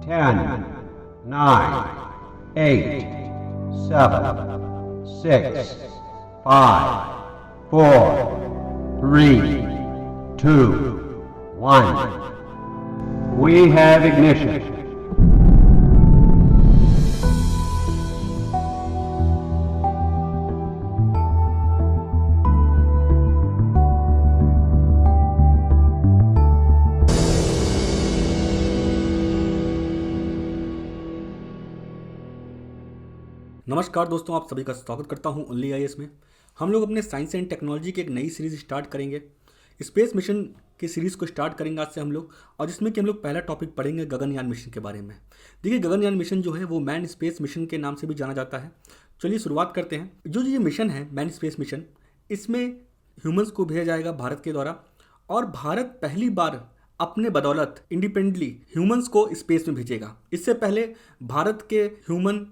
10, 9, 8, 7, 6, 5, 4, 3, 2, 1. We have ignition. नमस्कार दोस्तों, आप सभी का स्वागत करता हूं ओनली आईएएस में। हम लोग अपने साइंस एंड टेक्नोलॉजी की एक नई सीरीज़ स्टार्ट करेंगे। स्पेस मिशन की सीरीज़ को स्टार्ट करेंगे आज से हम लोग, और जिसमें कि हम लोग पहला टॉपिक पढ़ेंगे गगनयान मिशन के बारे में। देखिए, गगनयान मिशन जो है वो मैन स्पेस मिशन के नाम से भी जाना जाता है। चलिए शुरुआत करते हैं। जो ये मिशन है मैन स्पेस मिशन, इसमें ह्यूमंस को भेजा जाएगा भारत के द्वारा, और भारत पहली बार अपने बदौलत इंडिपेंडेंटली ह्यूमंस को स्पेस में भेजेगा। इससे पहले भारत के ह्यूमन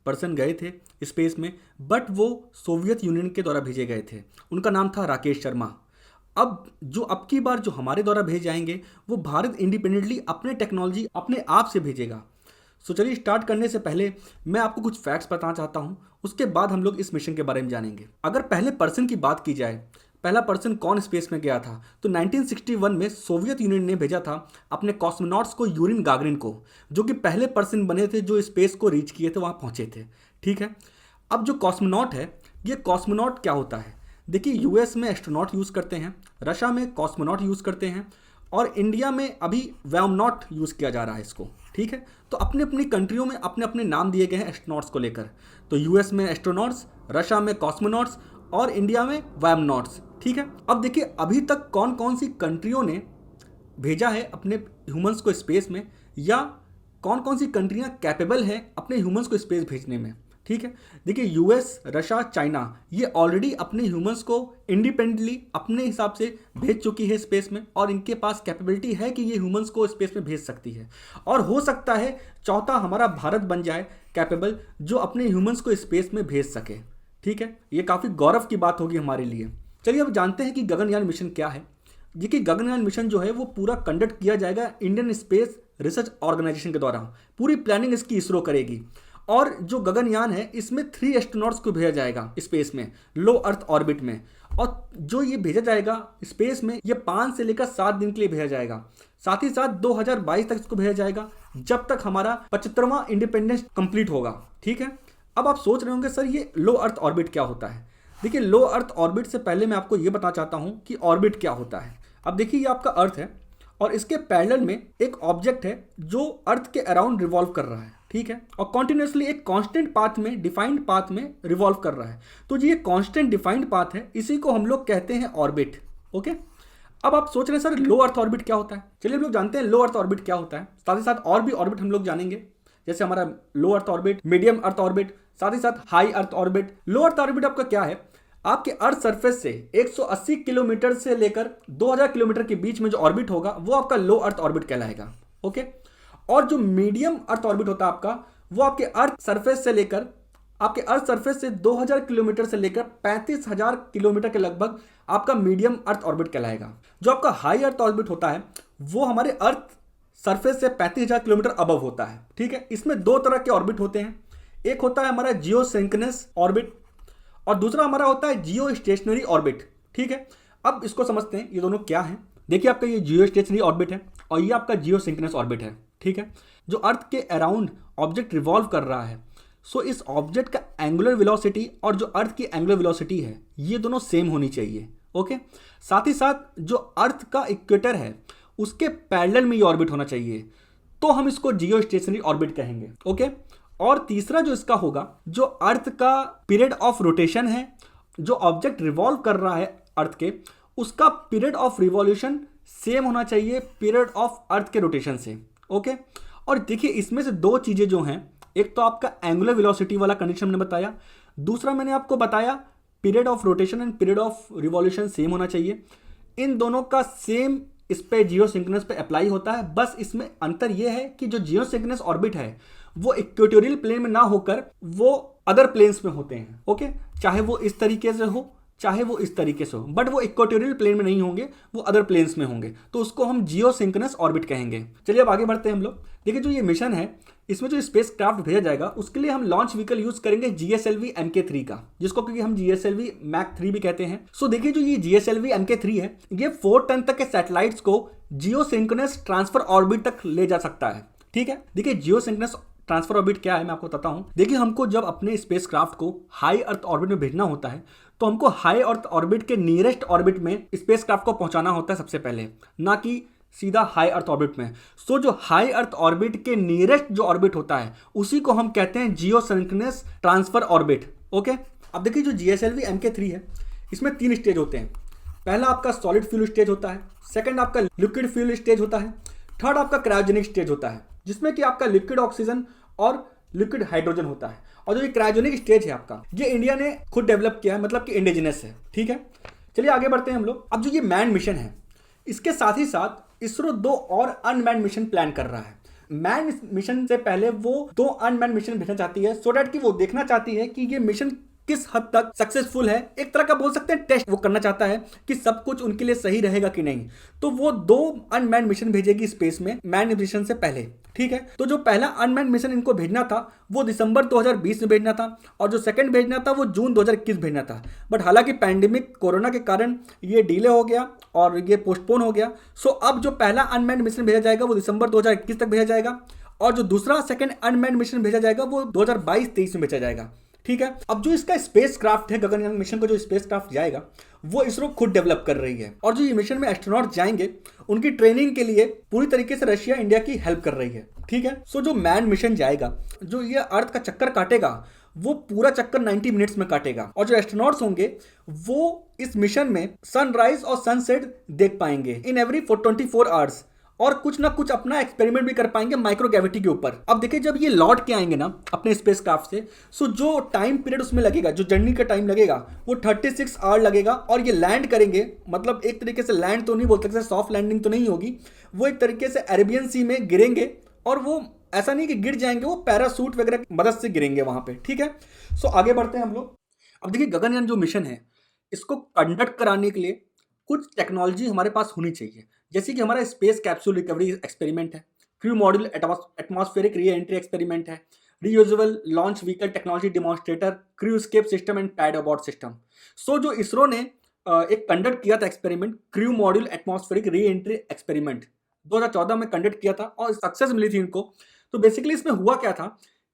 पर्सन गए थे स्पेस में, बट वो सोवियत यूनियन के द्वारा भेजे गए थे। उनका नाम था राकेश शर्मा। अब की बार जो हमारे द्वारा भेजे जाएंगे वो भारत इंडिपेंडेंटली अपने टेक्नोलॉजी अपने आप से भेजेगा। सो चलिए, स्टार्ट करने से पहले मैं आपको कुछ फैक्ट्स बताना चाहता हूँ, उसके बाद हम लोग इस मिशन के बारे में जानेंगे। अगर पहले पर्सन की बात की जाए, पहला पर्सन कौन स्पेस में गया था, तो 1961 में सोवियत यूनियन ने भेजा था अपने कॉस्मोनॉट्स को, यूरिन गागरिन को, जो कि पहले पर्सन बने थे जो स्पेस को रीच किए थे, वहाँ पहुँचे थे। ठीक है। अब जो कॉस्मोनॉट है, ये कॉस्मोनॉट क्या होता है? देखिए, यूएस में एस्ट्रोनॉट यूज़ करते हैं, रशिया में कॉस्मोनॉट यूज़ करते हैं, और इंडिया में अभी वैमनॉट यूज़ किया जा रहा है इसको। ठीक है। तो अपनी अपनी कंट्रियों में अपने अपने नाम दिए गए हैं एस्ट्रोनॉट्स को लेकर। तो यूएस में एस्ट्रोनॉट्स, रशिया में कॉस्मोनॉट्स, और इंडिया में वैमनॉट्स। ठीक है। अब देखिए, अभी तक कौन कौन सी कंट्रियों ने भेजा है अपने ह्यूमंस को स्पेस में, या कौन कौन सी कंट्रियां कैपेबल हैं अपने ह्यूमंस को स्पेस भेजने में। ठीक है। देखिए, यूएस, रशिया, चाइना, ये ऑलरेडी अपने ह्यूमंस को इंडिपेंडेंटली अपने हिसाब से भेज चुकी है स्पेस में, और इनके पास कैपेबिलिटी है कि ये ह्यूमंस को स्पेस में भेज सकती है। और हो सकता है चौथा हमारा भारत बन जाए कैपेबल, जो अपने ह्यूमंस को स्पेस में भेज सके। ठीक है। ये काफ़ी गौरव की बात होगी हमारे लिए। चलिए अब जानते हैं कि गगनयान मिशन क्या है। देखिए, गगनयान मिशन जो है वो पूरा कंडक्ट किया जाएगा इंडियन स्पेस रिसर्च ऑर्गेनाइजेशन के द्वारा। पूरी प्लानिंग इसकी इसरो करेगी। और जो गगनयान है, इसमें 3 एस्ट्रोनॉट्स को भेजा जाएगा स्पेस में, लो अर्थ ऑर्बिट में। और जो ये भेजा जाएगा स्पेस में, ये 5 से लेकर 7 दिन के लिए भेजा जाएगा। साथ ही साथ 2022 तक इसको भेजा जाएगा, जब तक हमारा 75वां इंडिपेंडेंस कंप्लीट होगा। ठीक है। अब आप सोच रहे होंगे, सर ये लो अर्थ ऑर्बिट क्या होता है? देखिए, लो अर्थ ऑर्बिट से पहले मैं आपको ये बताना चाहता हूँ कि ऑर्बिट क्या होता है। अब देखिए, ये आपका अर्थ है, और इसके पैरेलल में एक ऑब्जेक्ट है जो अर्थ के अराउंड रिवॉल्व कर रहा है। ठीक है। और कॉन्टिन्यूसली एक कांस्टेंट पाथ में, डिफाइंड पाथ में रिवॉल्व कर रहा है। तो ये कांस्टेंट डिफाइंड पाथ है, इसी को हम लोग कहते हैं ऑर्बिट। ओके। अब आप सोच रहे हैं, सर लो अर्थ ऑर्बिट क्या होता है? चलिए हम लोग जानते हैं लो अर्थ ऑर्बिट क्या होता है। साथ ही साथ और भी ऑर्बिट हम लोग जानेंगे, जैसे हमारा low earth orbit, medium earth orbit, साथ ही साथ high earth orbit. Low earth orbit आपका क्या है? आपके अर्थ सरफेस से 180 किलोमीटर से लेकर 2000 किलोमीटर के बीच में जो ऑर्बिट होगा वो आपका लो अर्थ ऑर्बिट कहलाएगा। ओके। और जो मीडियम अर्थ ऑर्बिट होता है आपका, वो आपके अर्थ सरफेस से 2000 किलोमीटर से लेकर 35,000 किलोमीटर के लगभग आपका मीडियम अर्थ ऑर्बिट कहलाएगा। जो आपका हाई अर्थ ऑर्बिट होता है, वो हमारे अर्थ सरफेस से 35,000 किलोमीटर अबव होता है। ठीक है। इसमें 2 तरह के ऑर्बिट होते हैं। एक होता है हमारा जियो सिंक्रोनस ऑर्बिट, और दूसरा हमारा होता है जियो स्टेशनरी ऑर्बिट। ठीक है। अब इसको समझते हैं, ये दोनों क्या है। देखिए, आपका ये जियो स्टेशनरी ऑर्बिट है, और ये आपका जियो सिंक्रोनस ऑर्बिट है। ठीक है। जो अर्थ के अराउंड ऑब्जेक्ट रिवॉल्व कर रहा है, सो इस ऑब्जेक्ट का एंगुलर वेलोसिटी और जो अर्थ की एंगुलर वेलोसिटी है, ये दोनों सेम होनी चाहिए। ओके। साथ ही साथ जो अर्थ का इक्वेटर है, उसके पैरेलल में ये ऑर्बिट होना चाहिए, तो हम इसको जियो स्टेशनरी ऑर्बिट कहेंगे। ओके। और तीसरा जो इसका होगा, जो अर्थ का पीरियड ऑफ रोटेशन है, जो ऑब्जेक्ट रिवॉल्व कर रहा है अर्थ के, उसका पीरियड ऑफ रिवॉल्यूशन सेम होना चाहिए पीरियड ऑफ अर्थ के रोटेशन से। ओके। और देखिए, इसमें से 2 चीजें जो हैं, एक तो आपका एंगुलर वेलोसिटी वाला कंडीशन मैंने बताया, दूसरा मैंने आपको बताया period of rotation and period of revolution same होना चाहिए। इन दोनों का सेम इस पे जियो सिंक्रोनस पे अप्लाई होता है। बस इसमें अंतर यह है कि जो जियो सिंक्रोनस ऑर्बिट है, वो इक्वेटोरियल प्लेन में ना होकर वो अदर प्लेन्स में होते हैं। ओके। चाहे वो इस तरीके से हो, चाहे वो इस तरीके से हो, बट वो इक्वेटोरियल प्लेन में नहीं होंगे, वो अदर प्लेन्स में होंगे, तो उसको हम जियो सिंक्रोनस ऑर्बिट कहेंगे। चलिए अब आगे बढ़ते हैं हम लोग। देखिए जो ये मिशन है, इसमें जो स्पेस क्राफ्ट भेजा जाएगा उसके लिए हम लॉन्च व्हीकल यूज करेंगे GSLV Mk3 का, जिसको क्योंकि हम GSLV Mach 3 भी कहते हैं। सो देखिए जो ये GSLV Mk3 है, ये 4 टन तक के सैटेलाइट्स को जियो सिंक्रोनस ट्रांसफर ऑर्बिट तक ले जा सकता है। ठीक है, देखिए जियो सिंक्रोनस ट्रांसफर ऑर्बिट क्या है मैं आपको बताता हूं। देखिए हमको जब अपने स्पेस क्राफ्ट को हाई अर्थ ऑर्बिट में भेजना होता है, तो हमको हाई अर्थ ऑर्बिट के नियरेस्ट ऑर्बिट में स्पेस क्राफ्ट को पहुंचाना होता है सबसे पहले, ना कि सीधा हाई अर्थ ऑर्बिट में। सो जो हाई अर्थ ऑर्बिट के नियरेस्ट जो ऑर्बिट होता है उसी को हम कहते हैं जियो सिंक्रोनस ट्रांसफर ऑर्बिट। ओके, अब देखिए जो GSLV Mk3 है, इसमें 3 स्टेज होते हैं। पहला आपका सॉलिड फ्यूल स्टेज होता है, सेकंड आपका लिक्विड फ्यूल स्टेज होता है, थर्ड आपका क्रायोजेनिक स्टेज होता है, जिसमें कि आपका लिक्विड ऑक्सीजन और लिक्विड हाइड्रोजन होता है। और जो ये क्रायोजेनिक स्टेज है आपका, ये इंडिया ने खुद डेवलप किया है, मतलब कि इंडिजिनस है। ठीक है, चलिए आगे बढ़ते हैं हम लोग। अब जो ये मैन मिशन है, इसके साथ ही साथ इसरो 2 और अनमैन मिशन प्लान कर रहा है। मैन मिशन से पहले वो 2 अनमैन मिशन भेजना चाहती है, सो दैट कि वो देखना चाहती है कि ये मिशन किस हद तक सक्सेसफुल है। एक तरह का बोल सकते हैं टेस्ट वो करना चाहता है कि सब कुछ उनके लिए सही रहेगा कि नहीं। तो वो 2 अनमैन मिशन भेजेगी स्पेस में मैन मिशन से पहले। ठीक है, तो जो पहला अनमैन मिशन इनको भेजना था वो दिसंबर 2020 में भेजना था, और जो सेकंड भेजना था वो जून 2021 भेजना था। बट हालांकि पैंडेमिक कोरोना के कारण ये डिले हो गया और ये पोस्टपोन हो गया। सो अब जो पहला अनमैन मिशन भेजा जाएगा वो दिसंबर 2021 तक भेजा जाएगा, और जो दूसरा सेकंड अनमैन मिशन भेजा जाएगा वो 2022-23 में भेजा जाएगा। ठीक है, अब जो इसका स्पेस क्राफ्ट है, गगनयान मिशन को जो स्पेस क्राफ्ट जाएगा वो इसरो खुद डेवलप कर रही है। और जो ये मिशन में एस्ट्रोनॉट जाएंगे उनकी ट्रेनिंग के लिए पूरी तरीके से रशिया इंडिया की हेल्प कर रही है। ठीक है, सो जो मैन मिशन जाएगा, जो ये अर्थ का चक्कर काटेगा, वो पूरा चक्कर 90 मिनट्स में काटेगा। और जो एस्ट्रोनॉट्स होंगे वो इस मिशन में सनराइज और सनसेट देख पाएंगे इन एवरी 24 आवर्स, और कुछ ना कुछ अपना एक्सपेरिमेंट भी कर पाएंगे माइक्रोग्रेविटी के ऊपर। अब देखिए जब ये लौट के आएंगे ना अपने स्पेस क्राफ्ट से, सो जो टाइम पीरियड उसमें लगेगा, जो जर्नी का टाइम लगेगा वो 36 आवर लगेगा। और ये लैंड करेंगे, मतलब एक तरीके से लैंड तो नहीं बोल सकते, सॉफ्ट लैंडिंग तो नहीं होगी, वो एक तरीके से अरेबियन सी में गिरेंगे। और वो ऐसा नहीं कि गिर जाएंगे, वो पैरासूट वगैरह की मदद से गिरेंगे वहां पे। ठीक है, सो आगे बढ़ते हैं हम लोग। अब देखिए गगनयान जो मिशन है, इसको कंडक्ट कराने के लिए कुछ टेक्नोलॉजी हमारे पास होनी चाहिए, जैसे कि हमारा स्पेस कैप्सूल रिकवरी एक्सपेरिमेंट है, crew module atmospheric reentry experiment है, reusable launch vehicle technology demonstrator, crew escape system and pad abort system. So जो इसरो ने एक कंडक्ट किया था experiment, crew module atmospheric reentry experiment 2014 में conduct किया था और सक्सेस मिली थी इनको। तो बेसिकली इसमें हुआ क्या था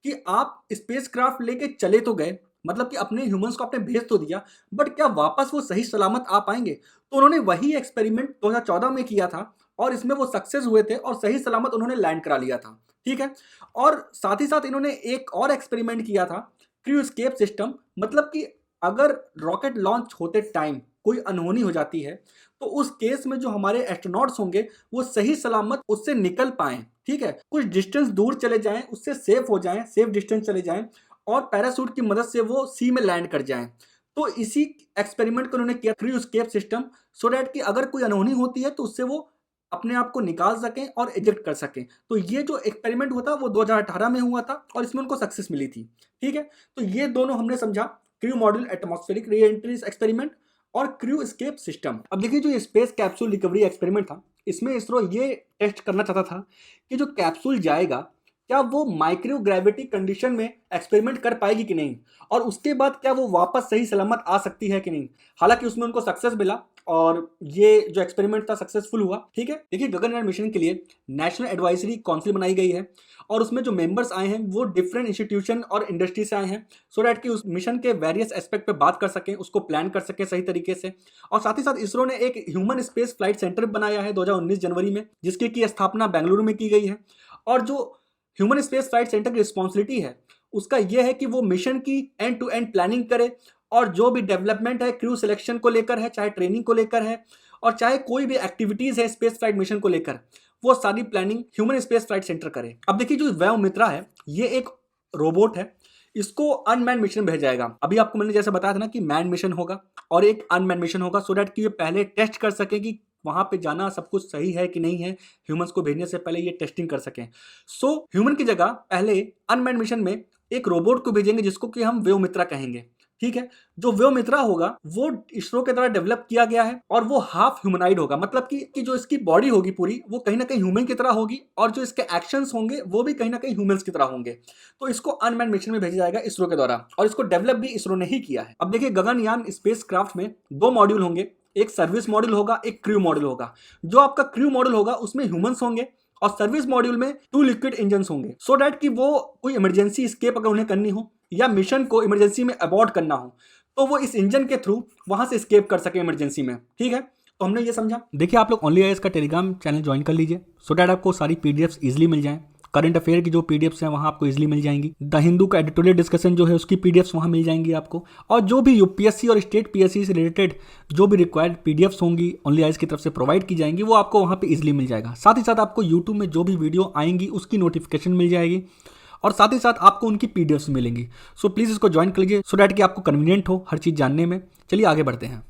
कि आप स्पेस क्राफ्ट लेके चले तो गए, मतलब कि अपने ह्यूमंस को आपने भेज तो दिया, बट क्या वापस वो सही सलामत आ पाएंगे? तो उन्होंने वही एक्सपेरिमेंट 2014 में किया था और इसमें वो सक्सेस हुए थे और सही सलामत उन्होंने लैंड करा लिया था। ठीक है, और साथ ही साथ इन्होंने एक और एक्सपेरिमेंट किया था, क्रू एस्केप सिस्टम, मतलब कि अगर रॉकेट लॉन्च होते टाइम कोई अनहोनी हो जाती है तो उस केस में जो हमारे एस्ट्रोनॉट्स होंगे वो सही सलामत उससे निकल पाएं। ठीक है, कुछ डिस्टेंस दूर चले जाएं, उससे सेफ हो जाएं, सेफ डिस्टेंस चले जाएं, और पैरासूट की मदद से वो सी में लैंड कर जाएं। तो इसी एक्सपेरिमेंट को उन्होंने किया crew escape system, so that कि अगर कोई अनहोनी होती है तो उससे वो अपने आप को निकाल सकें और इजेक्ट कर सकें। तो ये जो एक्सपेरिमेंट हुआ था वो 2018 में हुआ था और इसमें उनको सक्सेस मिली थी। ठीक है, तो ये दोनों हमने समझा, crew module atmospheric reentry experiment और क्रू एस्केप सिस्टम। अब देखिए जो स्पेस कैप्सूल रिकवरी एक्सपेरिमेंट था, इसमें इसरो ये टेस्ट करना चाहता था कि जो कैप्सूल जाएगा क्या वो माइक्रो ग्रेविटी कंडीशन में एक्सपेरिमेंट कर पाएगी कि नहीं, और उसके बाद क्या वो वापस सही सलामत आ सकती है कि नहीं। हालांकि उसमें उनको सक्सेस मिला और ये जो एक्सपेरिमेंट था सक्सेसफुल हुआ। ठीक है, देखिए गगनयान मिशन के लिए नेशनल एडवाइजरी काउंसिल बनाई गई है और उसमें जो मेंबर्स आए हैं वो डिफरेंट इंस्टीट्यूशन और इंडस्ट्री से आए हैं, सो डैट कि उस मिशन के वेरियस एस्पेक्ट पे बात कर सकें, उसको प्लान कर सकें सही तरीके से। और साथ ही साथ इसरो ने एक ह्यूमन स्पेस फ्लाइट सेंटर बनाया है 2019 जनवरी में, जिसकी की स्थापना बेंगलुरु में की गई है। और जो ह्यूमन स्पेस फ्लाइट सेंटर की रिस्पॉन्सिबिलिटी है उसका यह है कि वो मिशन की एंड टू एंड प्लानिंग करे, और जो भी डेवलपमेंट है क्रू सिलेक्शन को लेकर है, चाहे ट्रेनिंग को लेकर है, और चाहे कोई भी एक्टिविटीज है स्पेस फ्लाइट मिशन को लेकर, वो सारी planning human space flight centre करे। अब देखिए जो वैव मित्रा है ये एक रोबोट है, इसको अनमैन मिशन भेजा जाएगा। अभी आपको मैंने जैसे बताया था ना कि मैन मिशन होगा और एक अनमैन मिशन होगा, सो डैट कि ये पहले टेस्ट कर सके कि वहां पे जाना सब कुछ सही है कि नहीं है, ह्यूमंस को भेजने से पहले ये टेस्टिंग कर सकें। सो ह्यूमन की जगह पहले अनमैन मिशन में एक रोबोट को भेजेंगे जिसको कि हम वेव मित्रा कहेंगे। ठीक है। जो व्योमित्रा होगा वो इसरो के द्वारा डेवलप किया गया है और वो हाफ ह्यूमनाइड होगा, मतलब कि जो इसकी बॉडी होगी पूरी वो कहीं ना कहीं ह्यूमन की तरह होगी और जो इसके एक्शंस होंगे वो भी कहीं ना कहीं ह्यूमंस की तरह होंगे। तो इसको अनमैन्ड मिशन में भेजा जाएगा इसरो के द्वारा और इसको डेवलप भी इसरो ने ही किया है। अब देखिए गगनयान स्पेस क्राफ्ट में 2 मॉड्यूल होंगे, एक सर्विस मॉड्यूल होगा, एक क्रू मॉड्यूल होगा। जो आपका क्रू मॉड्यूल होगा उसमें ह्यूमंस होंगे और सर्विस मॉड्यूल में 2 लिक्विड इंजन होंगे, सो डैट कि वो कोई इमरजेंसी स्केप अगर उन्हें करनी हो या मिशन को इमरजेंसी में अबॉर्ट करना हो तो वो इस इंजन के थ्रू वहां से स्केप कर सके इमरजेंसी में। ठीक है, तो हमने ये समझा। देखिए आप लोग ओनली आईएएस का टेलीग्राम चैनल ज्वाइन कर लीजिए सो डैट आपको सारी पीडीएफ्स इजीली मिल जाएं। करंट अफेयर की जो पीडीएफ्स हैं वहाँ आपको इजीली मिल जाएंगी। द हिंदू का एडिटोरियल डिस्कशन जो है उसकी पीडीएफ्स वहाँ मिल जाएंगी आपको, और जो भी यूपीएससी और स्टेट पीएससी से रिलेटेड जो भी रिक्वायर्ड पीडीएफ्स होंगी ओनली आईएएस की तरफ से प्रोवाइड की जाएंगी वो आपको वहाँ पे इजीली मिल जाएगा। साथ ही साथ आपको यूट्यूब में जो भी वीडियो आएंगी उसकी नोटिफिकेशन मिल जाएगी और साथ ही साथ आपको उनकी पीडीएफ्स मिलेंगी। सो प्लीज़ इसको ज्वाइन कर लीजिए सो डैट कि आपको कन्वीनियंट हो हर चीज़ जानने में। चलिए आगे बढ़ते हैं।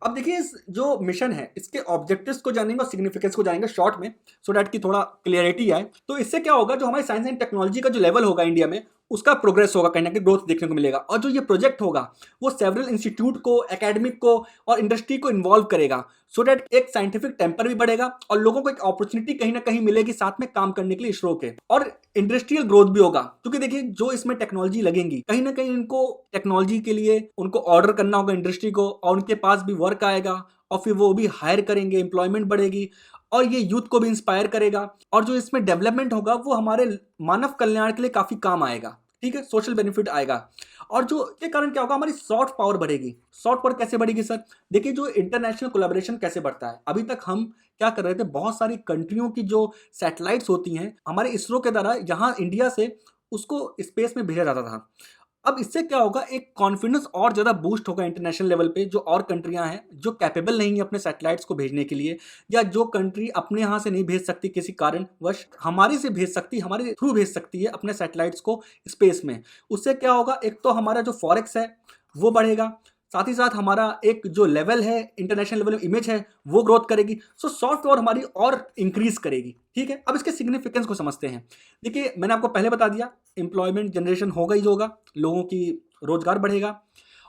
अब देखिए इस जो मिशन है इसके ऑब्जेक्टिव्स को जानेंगे और सिग्निफिकेंस को जानेंगे शॉर्ट में सो डैट कि थोड़ा क्लियरिटी आए। तो इससे क्या होगा, जो हमारी साइंस एंड टेक्नोलॉजी का जो लेवल होगा इंडिया में उसका प्रोग्रेस होगा, कहीं ना कहीं ग्रोथ देखने को मिलेगा। और जो ये प्रोजेक्ट होगा वो सेवरल इंस्टीट्यूट को, एकेडमिक को और इंडस्ट्री को इन्वॉल्व करेगा सो डैट एक साइंटिफिक टेम्पर भी बढ़ेगा और लोगों को एक अपॉर्चुनिटी कहीं ना कहीं मिलेगी साथ में काम करने के लिए इसरो के, और इंडस्ट्रियल ग्रोथ भी होगा। क्योंकि देखिए जो इसमें टेक्नोलॉजी लगेंगी कहीं ना कहीं इनको टेक्नोलॉजी के लिए उनको ऑर्डर करना होगा इंडस्ट्री को, और उनके पास भी वर्क आएगा और फिर वो भी हायर करेंगे, एम्प्लॉयमेंट बढ़ेगी और ये यूथ को भी इंस्पायर करेगा। और जो इसमें डेवलपमेंट होगा वो हमारे मानव कल्याण के लिए काफी काम आएगा। ठीक है, सोशल बेनिफिट आएगा। और जो के कारण क्या होगा, हमारी सॉफ्ट पावर बढ़ेगी। सॉफ्ट पावर कैसे बढ़ेगी सर? देखिए जो इंटरनेशनल कोलैबोरेशन कैसे बढ़ता है, अभी तक हम क्या कर रहे थे, बहुत सारी कंट्रियों की जो सैटेलाइट्स होती हैं हमारे इसरो के द्वारा यहाँ इंडिया से उसको स्पेस में भेजा जाता था। अब इससे क्या होगा, एक कॉन्फिडेंस और ज़्यादा बूस्ट होगा इंटरनेशनल लेवल पे। जो और कंट्रियां हैं जो कैपेबल नहीं है अपने सैटेलाइट्स को भेजने के लिए, या जो कंट्री अपने यहाँ से नहीं भेज सकती किसी कारणवश हमारे से भेज सकती, हमारे थ्रू भेज सकती है अपने सैटेलाइट्स को स्पेस में, उससे क्या होगा, एक तो हमारा जो फॉरेक्स है वो बढ़ेगा, साथ ही साथ हमारा एक जो लेवल है इंटरनेशनल लेवल में इमेज है वो ग्रोथ करेगी। सो सॉफ्ट पावर हमारी और इंक्रीज करेगी। ठीक है, अब इसके सिग्निफिकेंस को समझते हैं। देखिए मैंने आपको पहले बता दिया, एम्प्लॉयमेंट जनरेशन होगा ही होगा, लोगों की रोजगार बढ़ेगा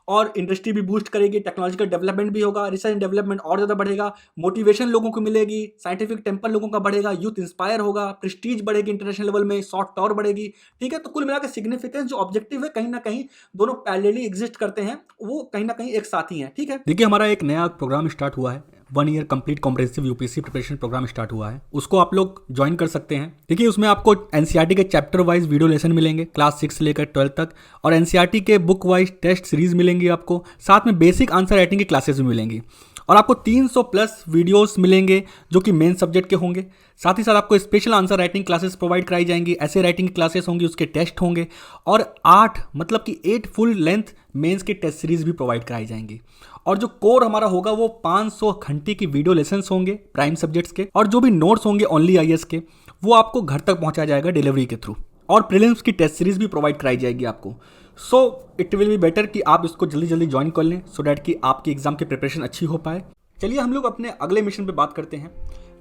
और इंडस्ट्री भी बूस्ट करेगी, टेक्नोलॉजिकल डेवलपमेंट भी होगा, रिसर्च एंड डेवलपमेंट और ज़्यादा बढ़ेगा, मोटिवेशन लोगों को मिलेगी, साइंटिफिक टेम्पर लोगों का बढ़ेगा, यूथ इंस्पायर होगा, प्रेस्टीज बढ़ेगी इंटरनेशनल लेवल में, सॉफ्ट पावर बढ़ेगी। ठीक है, तो कुल मिलाकर सिग्निफिकेंस जो ऑब्जेक्टिव है कहीं ना कहीं दोनों पैरेलली एग्जिस्ट करते हैं, वो कहीं ना कहीं एक साथ ही है। ठीक है, देखिए हमारा एक नया प्रोग्राम स्टार्ट हुआ है, 1 year complete comprehensive UPSC preparation program start हुआ है, उसको आप लोग ज्वाइन कर सकते हैं। देखिए उसमें आपको एनसीईआरटी के चैप्टर वाइज वीडियो लेसन मिलेंगे क्लास 6 से लेकर 12 तक, और एनसीईआरटी के बुक वाइज टेस्ट सीरीज मिलेंगी आपको, साथ में बेसिक आंसर राइटिंग की क्लासेस भी मिलेंगी, और आपको 300 प्लस वीडियोस मिलेंगे जो कि मेन सब्जेक्ट के होंगे। साथ ही साथ आपको special answer writing classes provide कराई जाएंगी, ऐसे राइटिंग की क्लासेस होंगी, उसके टेस्ट होंगे, और 8 फुल लेंथ मेंस के टेस्ट सीरीज भी प्रोवाइड कराई जाएंगी। और जो कोर हमारा होगा वो 500 घंटे की वीडियो लेसन्स होंगे प्राइम सब्जेक्ट्स के, और जो भी नोट्स होंगे ओनली आईएएस के वो आपको घर तक पहुंचाया जाएगा डिलीवरी के थ्रू, और प्रीलिम्स की टेस्ट सीरीज भी प्रोवाइड कराई जाएगी आपको। So it will be better कि आप इसको जल्दी जल्दी ज्वाइन कर लें सो डैट कि आपकी एग्जाम की प्रिपरेशन अच्छी हो पाए। चलिए हम लोग अपने अगले मिशन पे बात करते हैं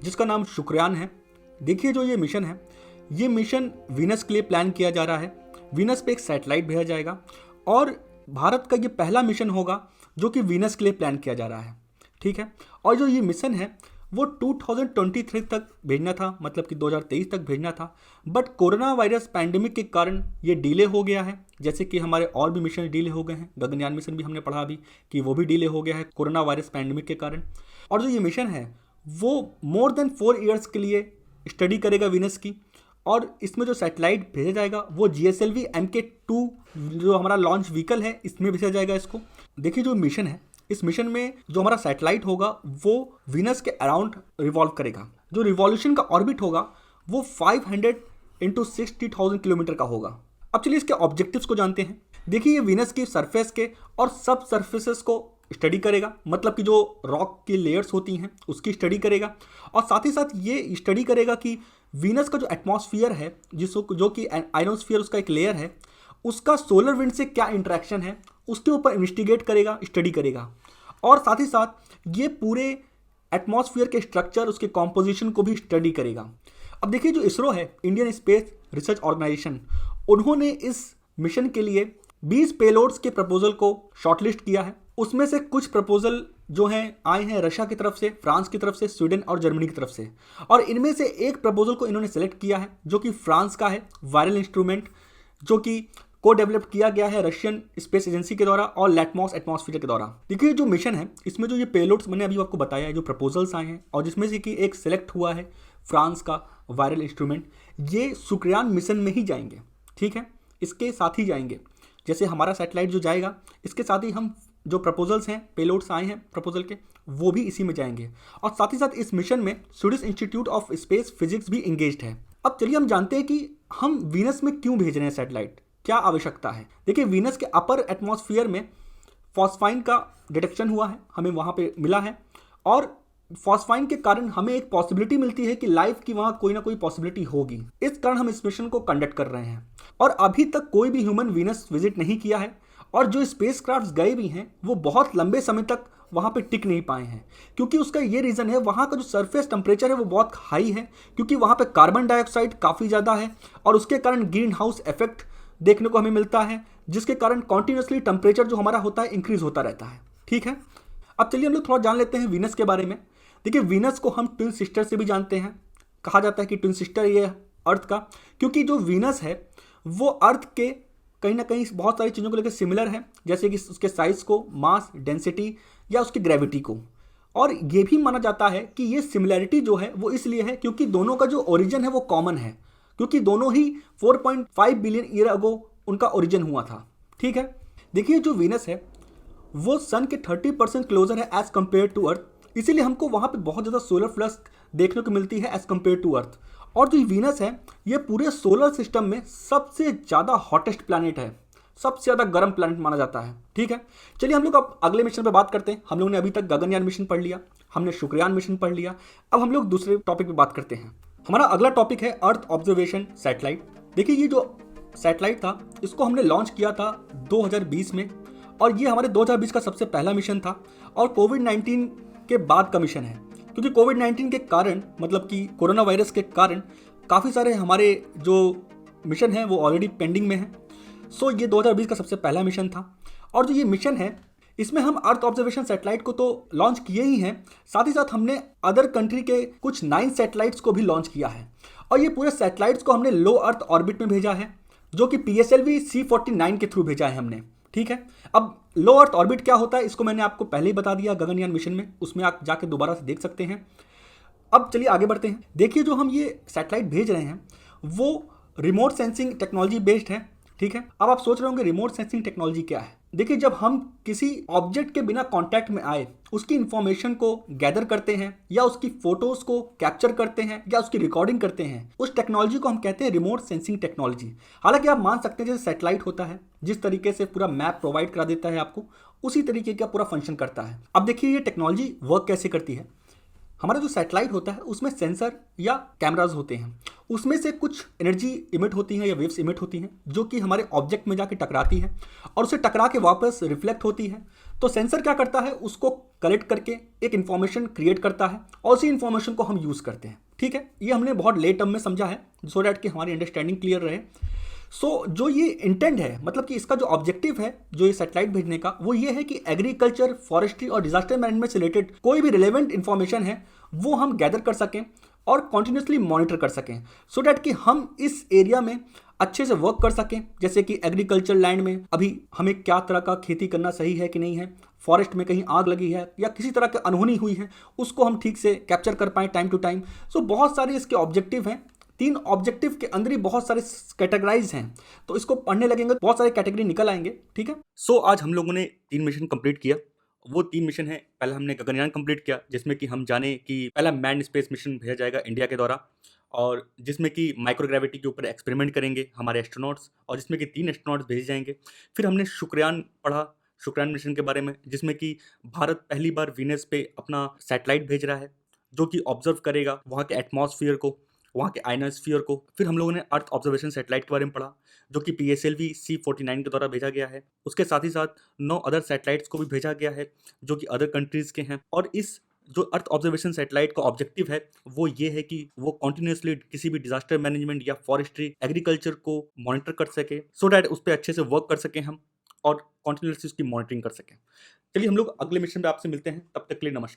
जिसका नाम शुक्रयान है। देखिए जो ये मिशन है, ये मिशन वीनस के लिए प्लान किया जा रहा है। वीनस पे एक सैटेलाइट भेजा जाएगा और भारत का ये पहला मिशन होगा जो कि वीनस के लिए प्लान किया जा रहा है। ठीक है, और जो ये मिशन है वो 2023 तक भेजना था, मतलब कि 2023 तक भेजना था, बट कोरोना वायरस पैंडेमिक के कारण ये डिले हो गया है। जैसे कि हमारे और भी मिशन डिले हो गए हैं, गगनयान मिशन भी हमने पढ़ा अभी कि वो भी डिले हो गया है कोरोना वायरस पैंडेमिक के कारण। और जो ये मिशन है वो मोर देन 4 ईयर्स के लिए स्टडी करेगा वीनस की, और इसमें जो सैटेलाइट भेजा जाएगा वो GSLV MK2 जो हमारा लॉन्च व्हीकल है इसमें भेजा जाएगा इसको। देखिए जो मिशन है, इस मिशन में जो हमारा सैटेलाइट होगा वो वीनस के अराउंड रिवॉल्व करेगा। जो रिवॉल्यूशन का ऑर्बिट होगा वो 500 × 60,000 किलोमीटर का होगा। अब चलिए इसके ऑब्जेक्टिव्स को जानते हैं। देखिए ये वीनस की सरफेस के और सब सरफेसेस को स्टडी करेगा, मतलब कि जो रॉक की लेयर्स होती हैं उसकी स्टडी करेगा, और साथ ही साथ ये स्टडी करेगा कि वीनस का जो एटमॉस्फेयर है जो कि आयनोस्फीयर उसका एक लेयर है, उसका सोलर विंड से क्या इंटरेक्शन है उसके ऊपर इन्वेस्टिगेट करेगा, स्टडी करेगा। और साथ ही साथ ये पूरे एटमॉस्फेयर के स्ट्रक्चर, उसके कॉम्पोजिशन को भी स्टडी करेगा। अब देखिए जो इसरो है, इंडियन स्पेस रिसर्च ऑर्गेनाइजेशन, उन्होंने इस मिशन के लिए 20 पेलोड्स के प्रपोजल को शॉर्टलिस्ट किया है। उसमें से कुछ प्रपोजल जो हैं आए हैं रशिया की तरफ से, फ्रांस की तरफ से, स्वीडन और जर्मनी की तरफ से, और इनमें से एक प्रपोजल को इन्होंने सेलेक्ट किया है जो कि फ्रांस का है, वायरल इंस्ट्रूमेंट, जो कि को डेवलप किया गया है रशियन स्पेस एजेंसी के द्वारा और लैटमॉस एटमॉस्फेयर के द्वारा। देखिए जो मिशन है इसमें जो ये पेलोड्स मैंने अभी आपको बताया है, जो प्रपोजल्स आए हैं और जिसमें से कि एक सेलेक्ट हुआ है फ्रांस का वायरल इंस्ट्रूमेंट, ये शुक्रयान मिशन में ही जाएंगे। ठीक है, इसके साथ ही जाएंगे, जैसे हमारा सैटेलाइट जो जाएगा इसके साथ ही हम जो प्रपोजल्स हैं, पेलोड्स आए हैं प्रपोजल के, वो भी इसी में जाएंगे। और साथ ही साथ इस मिशन में Swedish institute of space physics भी इंगेज्ड है। अब चलिए हम जानते हैं कि हम वीनस में क्यों भेज रहे हैं सैटेलाइट, क्या आवश्यकता है। देखिए वीनस के अपर एटमॉस्फेयर में फॉस्फाइन का डिटेक्शन हुआ है, हमें वहाँ पे मिला है, और फॉस्फाइन के कारण हमें एक पॉसिबिलिटी मिलती है कि लाइफ की वहाँ कोई ना कोई पॉसिबिलिटी होगी। इस कारण हम इस मिशन को कंडक्ट कर रहे हैं। और अभी तक कोई भी ह्यूमन वीनस विजिट नहीं किया है, और जो स्पेसक्राफ्ट्स गए भी हैं वो बहुत लंबे समय तक वहाँ पे टिक नहीं पाए हैं, क्योंकि उसका ये रीज़न है वहाँ का जो सरफेस टेम्परेचर है वो बहुत हाई है, क्योंकि वहाँ पे कार्बन डाइऑक्साइड काफ़ी ज़्यादा है और उसके कारण ग्रीन हाउस इफेक्ट देखने को हमें मिलता है, जिसके कारण कॉन्टिन्यूसली टेम्परेचर जो हमारा होता है इंक्रीज होता रहता है। ठीक है, अब चलिए हम लोग थोड़ा जान लेते हैं वीनस के बारे में। देखिए वीनस को हम ट्विन सिस्टर से भी जानते हैं, कहा जाता है कि ट्विन सिस्टर ये अर्थ का, क्योंकि जो वीनस है वो अर्थ के कहीं ना कहीं बहुत सारी चीज़ों को लेकर सिमिलर है, जैसे कि उसके साइज को, मास, डेंसिटी या उसकी ग्रेविटी को। और ये भी माना जाता है कि ये सिमिलैरिटी जो है वो इसलिए है क्योंकि दोनों का जो ओरिजिन है वो कॉमन है, क्योंकि दोनों ही 4.5 बिलियन ईयर अगो उनका ओरिजिन हुआ था। ठीक है, देखिए जो वीनस है वो सन के 30% क्लोजर है एज कम्पेयर टू अर्थ, इसीलिए हमको वहाँ पे बहुत ज़्यादा सोलर फ्लक्स देखने को मिलती है एज कम्पेयर टू अर्थ। और जो वीनस है ये पूरे सोलर सिस्टम में सबसे ज़्यादा हॉटेस्ट प्लैनेट है, सबसे ज़्यादा गर्म प्लैनेट माना जाता है। ठीक है, चलिए हम लोग अब अगले मिशन पे बात करते हैं। हम लोगों ने अभी तक गगनयान मिशन पढ़ लिया, हमने शुक्रयान मिशन पढ़ लिया, अब हम लोग दूसरे टॉपिक पे बात करते हैं। हमारा अगला टॉपिक है अर्थ ऑब्जर्वेशन सैटेलाइट। देखिए ये जो सैटेलाइट था इसको हमने लॉन्च किया था 2020 में, और ये हमारे 2020 का सबसे पहला मिशन था और कोविड-19 के बाद का मिशन है, क्योंकि कोविड-19 के कारण, मतलब कि कोरोना वायरस के कारण काफ़ी सारे हमारे जो मिशन हैं वो ऑलरेडी पेंडिंग में हैं। सो ये 2020 का सबसे पहला मिशन था, और जो ये मिशन है इसमें हम अर्थ ऑब्जर्वेशन सैटेलाइट को तो लॉन्च किए ही हैं, साथ ही साथ हमने अदर कंट्री के कुछ 9 सैटेलाइट्स को भी लॉन्च किया है। और ये पूरे सैटेलाइट्स को हमने लो अर्थ ऑर्बिट में भेजा है, जो कि PSLV C49 के थ्रू भेजा है हमने। ठीक है, अब लो अर्थ ऑर्बिट क्या होता है इसको मैंने आपको पहले ही बता दिया गगनयान मिशन में, उसमें आप जाके दोबारा से देख सकते हैं। अब चलिए आगे बढ़ते हैं। देखिए जो हम ये सैटेलाइट भेज रहे हैं वो रिमोट सेंसिंग टेक्नोलॉजी बेस्ड है। ठीक है, अब आप सोच रहे होंगे रिमोट सेंसिंग टेक्नोलॉजी क्या है। देखिए जब हम किसी ऑब्जेक्ट के बिना कांटेक्ट में आए उसकी इंफॉर्मेशन को गैदर करते हैं या उसकी फोटोज को कैप्चर करते हैं या उसकी रिकॉर्डिंग करते हैं, उस टेक्नोलॉजी को हम कहते हैं रिमोट सेंसिंग टेक्नोलॉजी। हालांकि आप मान सकते हैं जैसे सैटेलाइट होता है जिस तरीके से पूरा मैप प्रोवाइड करा देता है आपको, उसी तरीके का पूरा फंक्शन करता है। अब देखिए ये टेक्नोलॉजी वर्क कैसे करती है। हमारा जो सैटेलाइट होता है उसमें सेंसर या कैमराज होते हैं, उसमें से कुछ एनर्जी इमिट होती है या वेव्स इमिट होती हैं जो कि हमारे ऑब्जेक्ट में जाके टकराती है और उसे टकरा के वापस रिफ्लेक्ट होती है। तो सेंसर क्या करता है, उसको कलेक्ट करके एक इन्फॉर्मेशन क्रिएट करता है और उसी इन्फॉर्मेशन को हम यूज़ करते हैं। ठीक है, ये हमने बहुत लेट टर्म में समझा है सो डैट कि हमारी अंडरस्टैंडिंग क्लियर रहे। जो ये इंटेंट है, मतलब कि इसका जो ऑब्जेक्टिव है जो ये सैटेलाइट भेजने का, वो ये है कि एग्रीकल्चर, फॉरेस्ट्री और डिजास्टर मैनेजमेंट से रिलेटेड कोई भी रिलेवेंट इन्फॉर्मेशन है वो हम गैदर कर सकें और कॉन्टिन्यूसली मॉनिटर कर सकें, सो डैट कि हम इस एरिया में अच्छे से वर्क कर सकें। जैसे कि एग्रीकल्चर लैंड में अभी हमें क्या तरह का खेती करना सही है कि नहीं है, फॉरेस्ट में कहीं आग लगी है या किसी तरह की अनहोनी हुई है, उसको हम ठीक से कैप्चर कर पाएँ टाइम टू टाइम। सो बहुत सारे इसके ऑब्जेक्टिव हैं। 3 ऑब्जेक्टिव के अंदर ही बहुत सारे कैटेगराइज हैं, तो इसको पढ़ने लगेंगे तो बहुत सारे कैटेगरी निकल आएंगे। ठीक है, सो आज हम लोगों ने 3 मिशन कंप्लीट किया। वो 3 मिशन है, पहला हमने गगनयान कंप्लीट किया जिसमें कि हम जाने कि पहला मैन स्पेस मिशन भेजा जाएगा इंडिया के द्वारा, और जिसमें कि माइक्रोग्रेविटी के ऊपर एक्सपेरिमेंट करेंगे हमारे एस्ट्रोनॉट्स, और जिसमें कि 3 एस्ट्रोनॉट्स भेजे जाएंगे। फिर हमने शुक्रयान पढ़ा, शुक्रयान मिशन के बारे में, जिसमें कि भारत पहली बार वीनस पे अपना सैटेलाइट भेज रहा है जो कि ऑब्जर्व करेगा वहाँ के एटमॉस्फेयर को, वहाँ के आयनोस्फीयर को। फिर हम लोगों ने अर्थ ऑब्जर्वेशन सैटेलाइट के बारे में पढ़ा जो कि PSLV C49 के द्वारा भेजा गया है। उसके साथ ही साथ 9 अदर सैटेलाइट्स को भी भेजा गया है जो कि अदर कंट्रीज़ के हैं। और इस जो अर्थ ऑब्जर्वेशन सैटेलाइट का ऑब्जेक्टिव है वो ये है कि वो कॉन्टिन्यूसली किसी भी डिजास्टर मैनेजमेंट या फॉरेस्ट्री, एग्रीकल्चर को मॉनिटर कर सके, सो डैट उस पर अच्छे से वर्क कर सकें हम, और कॉन्टिन्यूसली उसकी मॉनिटरिंग कर सकें। चलिए हम लोग अगले मिशन पे आपसे मिलते हैं, तब तक के लिए नमस्कार।